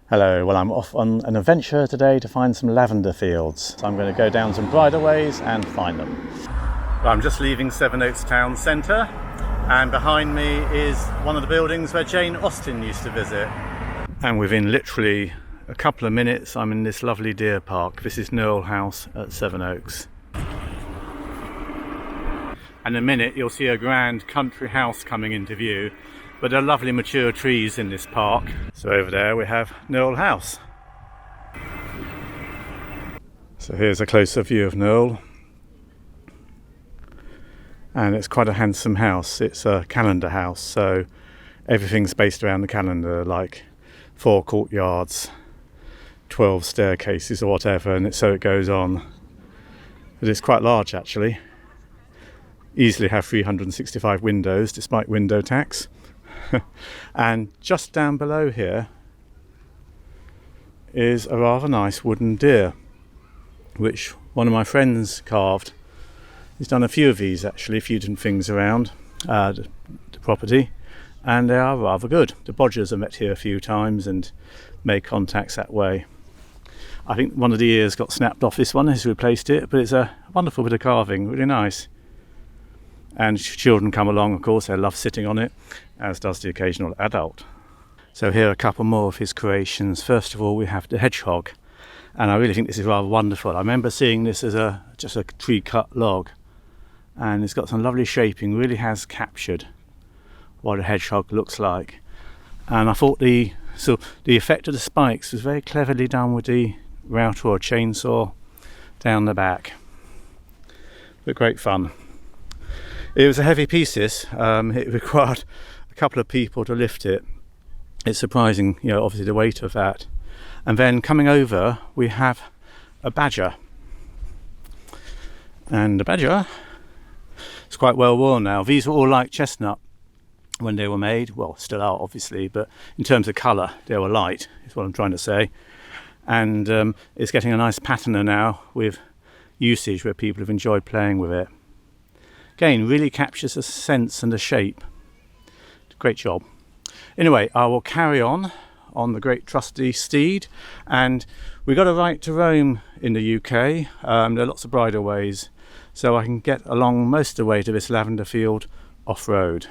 Hello, well I'm off on an adventure today to find some lavender fields. So I'm going to go down some bridleways and find them. I'm just leaving Sevenoaks town centre, and behind me is one of the buildings where Jane Austen used to visit. And within literally a couple of minutes I'm in this lovely deer park. This is Knole House at Sevenoaks. And in a minute you'll see a grand country house coming into view. But there are lovely mature trees in this park. So over there we have Knole House. So here's a closer view of Knole. And it's quite a handsome house. It's a calendar house, so everything's based around the calendar, like 4 courtyards, 12 staircases or whatever, and so it goes on. But it's quite large actually. Easily have 365 windows despite window tax. And just down below here is a rather nice wooden deer, which one of my friends carved. He's done a few of these actually, a few different things around the property, and they are rather good. The bodgers have met here a few times and made contacts that way. I think one of the ears got snapped off this one, has replaced it, but it's a wonderful bit of carving, really nice. And children come along, of course, they love sitting on it, as does the occasional adult. So here are a couple more of his creations. First of all, we have the hedgehog, and I really think this is rather wonderful. I remember seeing this as just a tree cut log, and it's got some lovely shaping, really has captured what a hedgehog looks like. And I thought the effect of the spikes was very cleverly done with the router or chainsaw down the back. But great fun. It was a heavy piece this, it required a couple of people to lift it. It's surprising, you know, obviously the weight of that. And then coming over we have a badger. And the badger is quite well worn now. These were all like chestnut when they were made, well still are obviously, but in terms of colour they were light, is what I'm trying to say. And it's getting a nice patina now with usage where people have enjoyed playing with it. Again, really captures the sense and the shape. Great job. Anyway, I will carry on the great trusty steed, and we got a right to roam in the UK. There are lots of bridleways, so I can get along most of the way to this lavender field off-road.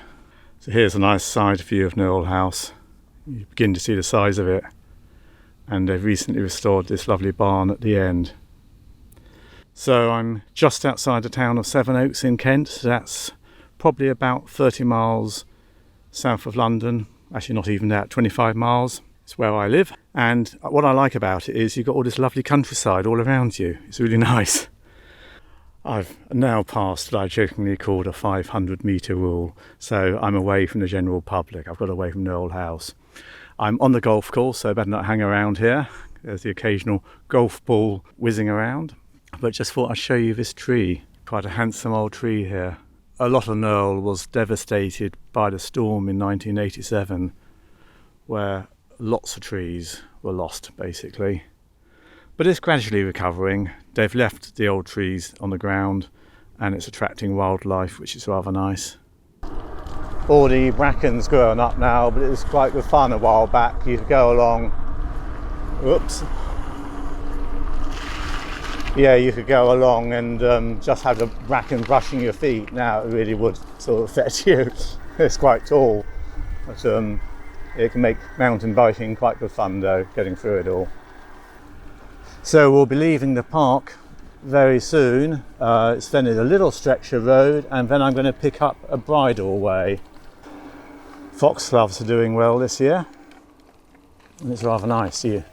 So here's a nice side view of Knole House. You begin to see the size of it, and they've recently restored this lovely barn at the end. So I'm just outside the town of Sevenoaks in Kent. So that's probably about 30 miles south of London. Actually not even that, 25 miles. It's where I live. And what I like about it is you've got all this lovely countryside all around you. It's really nice. I've now passed what I jokingly called a 500-metre rule. So I'm away from the general public. I've got away from Knole House. I'm on the golf course, so I better not hang around here. There's the occasional golf ball whizzing around. But just thought I'd show you this tree. Quite a handsome old tree here. A lot of Knole was devastated by the storm in 1987, where lots of trees were lost basically. But it's gradually recovering. They've left the old trees on the ground and it's attracting wildlife, which is rather nice. All the bracken's grown up now, but it was quite good fun a while back. You could go along, whoops. Yeah, you could go along and just have the bracken brushing your feet. Now it really would sort of affect you. It's quite tall, but it can make mountain biking quite good fun though, getting through it all. So we'll be leaving the park very soon. It's then a little stretch of road, and then I'm going to pick up a bridleway. Foxgloves are doing well this year, and it's rather nice. You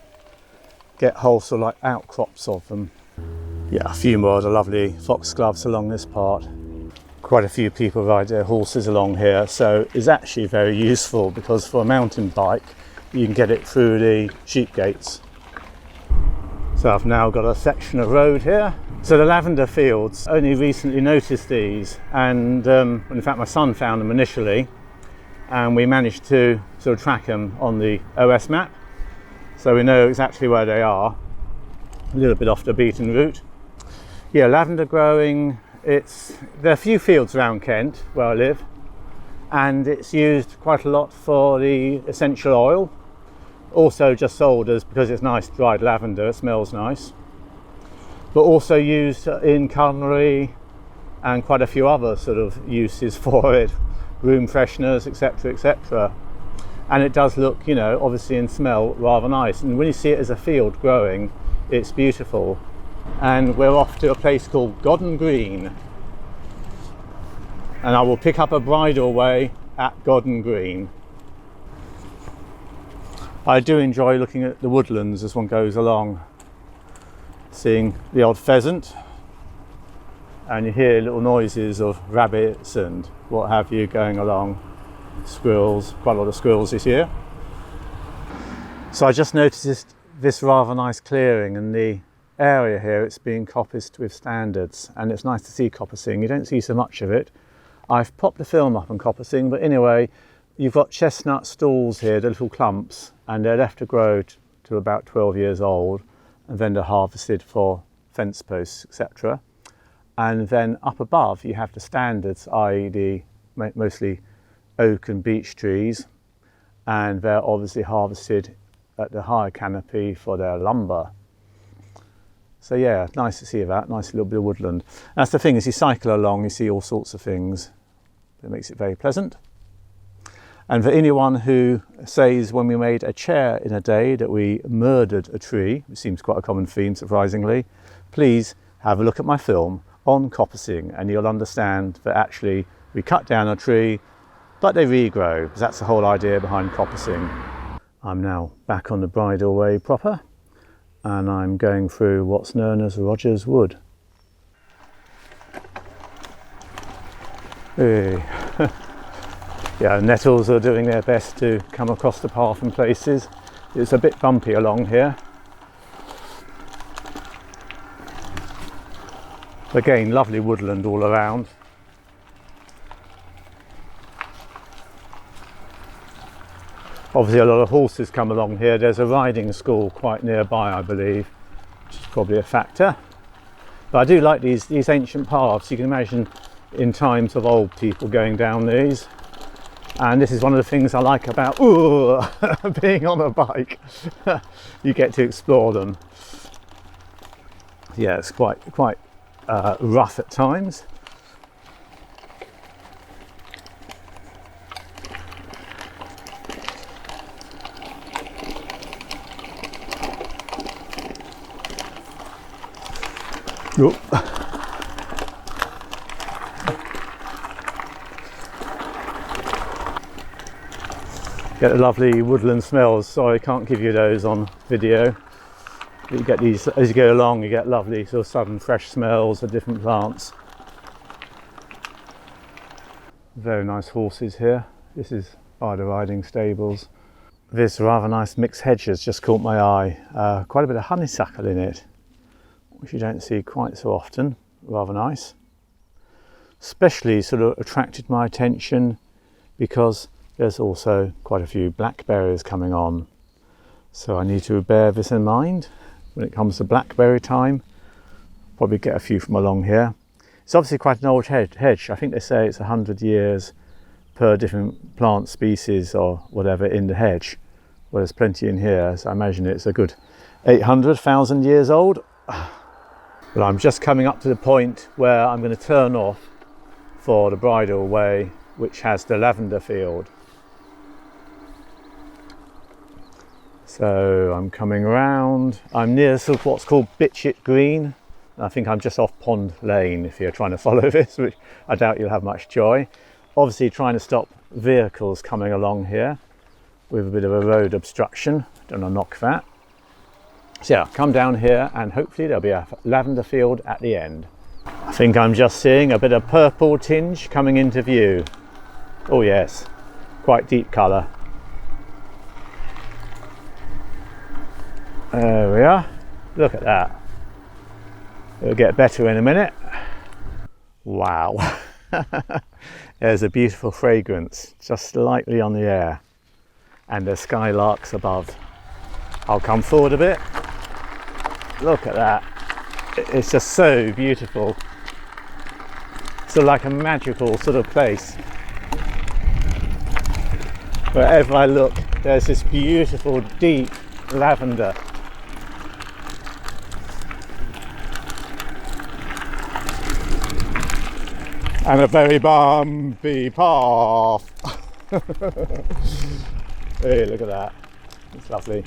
get whole sort of like outcrops of them. Yeah, a few more of the lovely foxgloves along this part. Quite a few people ride their horses along here, so it's actually very useful because for a mountain bike you can get it through the sheep gates. So I've now got a section of road here. So the lavender fields, only recently noticed these, and in fact my son found them initially, and we managed to sort of track them on the OS map, so we know exactly where they are. A little bit off the beaten route. Yeah, lavender growing, there are a few fields around Kent where I live, and it's used quite a lot for the essential oil, Also just sold as, because it's nice dried lavender, it smells nice, but also used in culinary and quite a few other sort of uses for it, room fresheners, etc, etc. And it does look, you know, obviously and smell rather nice, and when you see it as a field growing, it's beautiful. And we're off to a place called Godden Green, and I will pick up a bridleway at Godden Green. I do enjoy looking at the woodlands as one goes along, seeing the odd pheasant, and you hear little noises of rabbits and what have you going along. Squirrels, quite a lot of squirrels this year. So I just noticed this rather nice clearing in the area here. It's being coppiced with standards, and it's nice to see coppicing. You don't see so much of it. I've popped the film up on coppicing, but anyway, you've got chestnut stalls here, the little clumps, and they're left to grow to about 12 years old, and then they're harvested for fence posts, etc. And then up above you have the standards, i.e. the mostly oak and beech trees, and they're obviously harvested at the higher canopy for their lumber. So yeah, nice to see that, nice little bit of woodland. And that's the thing, as you cycle along, you see all sorts of things. It makes it very pleasant. And for anyone who says when we made a chair in a day that we murdered a tree, which seems quite a common theme surprisingly, please have a look at my film on coppicing, and you'll understand that actually we cut down a tree, but they regrow, because that's the whole idea behind coppicing. I'm now back on the bridleway proper, and I'm going through what's known as Roger's Wood. Hey. Yeah, nettles are doing their best to come across the path in places. It's a bit bumpy along here. Again, lovely woodland all around. Obviously a lot of horses come along here. There's a riding school quite nearby, I believe, which is probably a factor. But I do like these ancient paths. You can imagine in times of old people going down these. And this is one of the things I like about being on a bike. You get to explore them. Yeah, it's quite rough at times. Oop. Get the lovely woodland smells. Sorry, I can't give you those on video. You get these as you go along. You get lovely sort of sudden fresh smells of different plants. Very nice horses here. This is by the riding stables. This rather nice mixed hedge has just caught my eye. Quite a bit of honeysuckle in it, which you don't see quite so often. Rather nice. Especially sort of attracted my attention because there's also quite a few blackberries coming on. So I need to bear this in mind when it comes to blackberry time. Probably get a few from along here. It's obviously quite an old hedge. I think they say it's 100 years per different plant species or whatever in the hedge. Well, there's plenty in here, so I imagine it's a good 800,000 years old. But I'm just coming up to the point where I'm going to turn off for the bridleway, which has the lavender field. So I'm coming around. I'm near sort of what's called Bitchet Green. I think I'm just off Pond Lane if you're trying to follow this, which I doubt you'll have much joy. Obviously trying to stop vehicles coming along here with a bit of a road obstruction. Don't want to knock that. So yeah, come down here and hopefully there'll be a lavender field at the end. I think I'm just seeing a bit of purple tinge coming into view. Oh yes, quite deep colour. There we are. Look at that. It'll get better in a minute. Wow. There's a beautiful fragrance just slightly on the air, and there's skylarks above. I'll come forward a bit. Look at that. It's just so beautiful. Sort of like a magical sort of place. Wherever I look, there's this beautiful deep lavender. And a very bumpy path. Hey, look at that. It's lovely.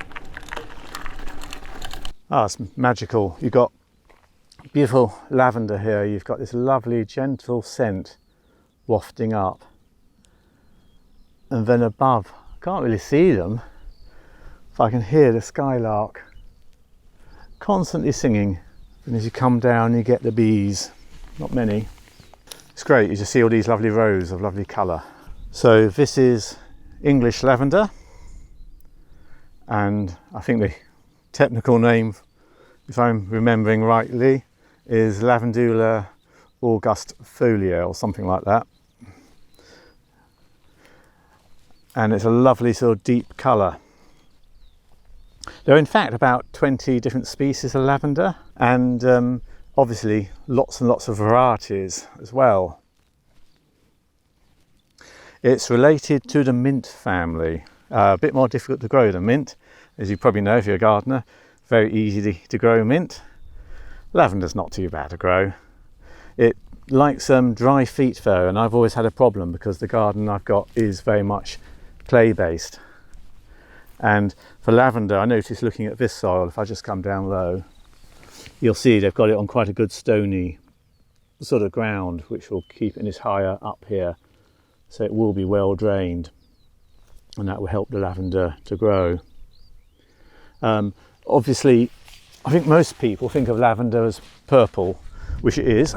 Ah, it's magical. You've got beautiful lavender here. You've got this lovely gentle scent wafting up. And then above, I can't really see them, but I can hear the skylark constantly singing. And as you come down, you get the bees. Not many. It's great. You just see all these lovely rows of lovely colour. So this is English lavender. And I think the technical name, if I'm remembering rightly, is Lavandula augustifolia or something like that. And it's a lovely sort of deep colour. There are in fact about 20 different species of lavender, and obviously lots and lots of varieties as well. It's related to the mint family. A bit more difficult to grow than mint, as you probably know if you're a gardener. Very easy to grow mint. Lavender's not too bad to grow. It likes dry feet though, and I've always had a problem because the garden I've got is very much clay based. And for lavender, I noticed looking at this soil, if I just come down low, you'll see they've got it on quite a good stony sort of ground, which will keep it higher up here, so it will be well drained, and that will help the lavender to grow. Obviously, I think most people think of lavender as purple, which it is,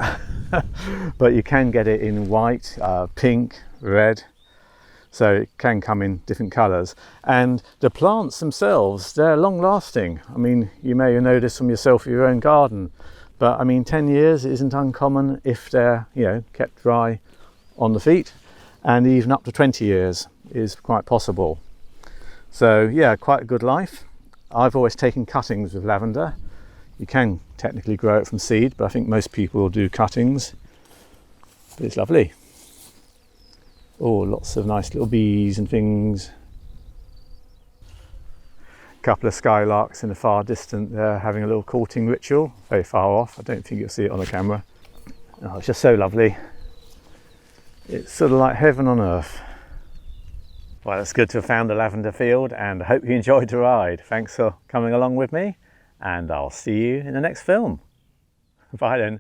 but you can get it in white, pink, red, so it can come in different colours. And the plants themselves, they're long lasting. I mean, you may know this from yourself in your own garden, but I mean 10 years isn't uncommon if they're, you know, kept dry on the feet, and even up to 20 years is quite possible. So yeah, quite a good life. I've always taken cuttings with lavender. You can technically grow it from seed, but I think most people will do cuttings. But it's lovely. Oh, lots of nice little bees and things. A couple of skylarks in the far distance there having a little courting ritual, very far off. I don't think you'll see it on the camera. Oh, it's just so lovely. It's sort of like heaven on earth. Well, it's good to have found the lavender field, and I hope you enjoyed the ride. Thanks for coming along with me, and I'll see you in the next film. Bye then.